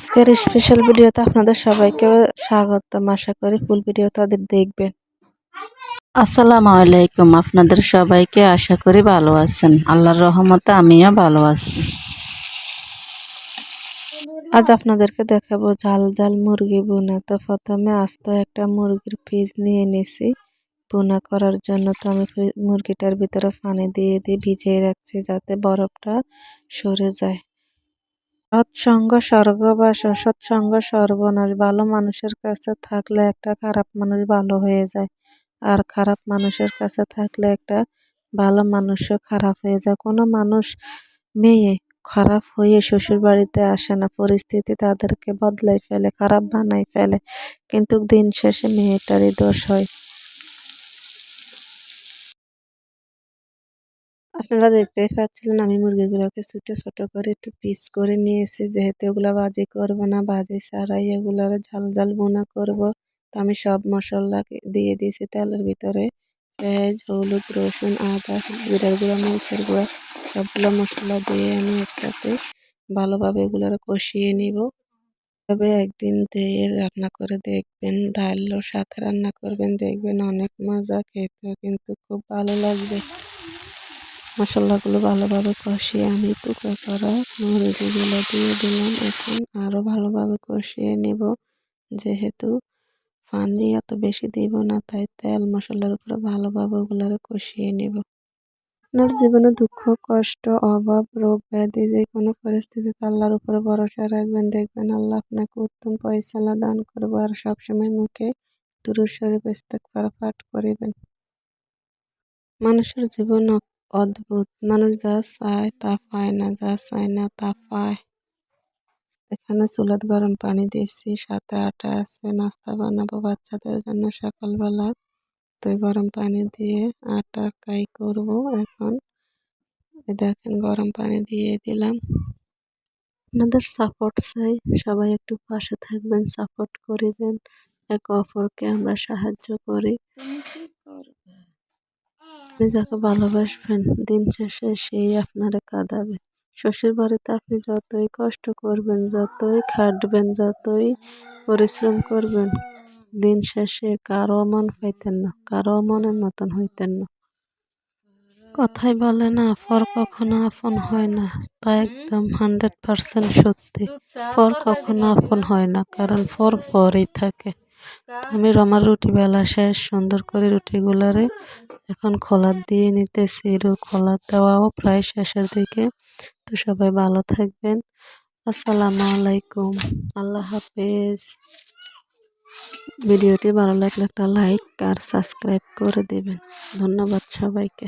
আজকের স্পেশাল ভিডিওতে আপনাদের সবাইকে স্বাগতম। আশা করি ফুল ভিডিও তাদের দেখবেন। আসসালামু আলাইকুম, আপনাদের সবাইকে আশা করি ভালো আছেন। আল্লাহর রহমতে আমিও ভালো আছি। আজ আপনাদেরকে দেখাবো ঝাল ঝাল মুরগি ভুনা। তো প্রথমে আস্ত একটা মুরগির পিস নিয়ে নিছি ভুনা করার জন্য। তো আমি মুরগিটার ভিতরে পানি দিয়ে ভিজিয়ে রাখছি যাতে বরফটা সরে যায়। সৎসঙ্গ স্বর্গবাস, অসৎসঙ্গ সর্বনাশ। ভালো মানুষের কাছে থাকলে একটা খারাপ মানুষ ভালো হয়ে যায়, আর খারাপ মানুষের কাছে থাকলে একটা ভালো মানুষও খারাপ হয়ে যায়। কোনো মানুষ মেয়ে খারাপ হয়ে শ্বশুর বাড়িতে আসে না, পরিস্থিতি তাদেরকে বদলাই ফেলে, খারাপ বানাই ফেলে, কিন্তু দিন শেষে মেয়েটারই দোষ হয়। আপনারা দেখতেই পাচ্ছিলেন আমি মুরগিগুলোকে ছোট ছোট করে একটু পিস করে নিয়েছি, যেহেতু এগুলা ভাজি করব না, ভাজি ছাড়াই এগুলার ঝাল ঝাল ভুনা করব। তো আমি সব মশলা দিয়ে দিয়েছি তেলের ভিতরে, পেঁয়াজ, হলুদ, রসুন, আদা, জিরার গুঁড়া, মরিচের গুঁড়া, সবগুলো মশলা দিয়ে আমি একসাথে ভালোভাবে এগুলার কষিয়ে নিব। তবে একদিন দিয়ে রান্না করে দেখবেন, ডালের সাথে রান্না করবেন, দেখবেন অনেক মজা, খেতেও কিন্তু খুব ভালো লাগবে। মশলাগুলো ভালোভাবে কষিয়ে আমি টুকরো করা মুরগিগুলো দিয়ে দিলাম। এখন আরও ভালোভাবে কষিয়ে নেব, যেহেতু পানি এত বেশি দিব না, তাই তেল মশলার উপরে ভালোভাবে ওগুলো কষিয়ে নেব। আপনার জীবনে দুঃখ, কষ্ট, অভাব, রোগ ব্যাধি যে কোনো পরিস্থিতিতে আল্লাহর উপরে ভরসা রাখবেন, দেখবেন আল্লাহ আপনাকে উত্তম ফয়সালা দান করবে। আর সবসময় মুখে দুরূদ শরীফ ইস্তেগফার পাঠ করিবেন। মানুষের জীবন অদ্ভুত। মানুষ যা চায় তা পায় না, যা চায় না তা পায়। এখানে চুলাত গরম পানি দিয়েছি, সাথে আটা আছে, নাস্তা বানাবো বাচ্চাদের জন্য সকালবেলা। তো গরম পানি দিয়ে আটা কাই করব। এখন দেখেন গরম পানি দিয়ে দিলাম। আপনাদের সাপোর্ট চাই, সবাই একটু পাশে থাকবেন, সাপোর্ট করিবেন, একে অপরকে আমরা সাহায্য করি। আপনি যাকে ভালোবাসবেন দিন শেষে সেই আপনারে কাঁদাবে। শ্বশুর বাড়িতে আপনি যতই কষ্ট করবেন, যতই খাটবেন, যতই পরিশ্রম করবেন, দিন শেষে কারো মন পাইতেন না, কারো মনের মতন হইতেন না। কথাই বলে না, পর কখনো আপন হয় না, তা একদম 100% সত্যি। পর কখনো আপন হয় না, কারণ পর পরই থাকে। আমি আমার রুটি বেলা শেষ, সুন্দর করে রুটিগুলারে এখন খোলা দিয়ে নিতেছি। খোলা দেওয়াও প্রায় শেষের দিকে। তো সবাই ভালো থাকবেন। আসসালামু আলাইকুম, আল্লাহ হাফেজ। ভিডিওটি ভালো লাগলে একটা লাইক আর সাবস্ক্রাইব করে দেবেন। ধন্যবাদ সবাইকে।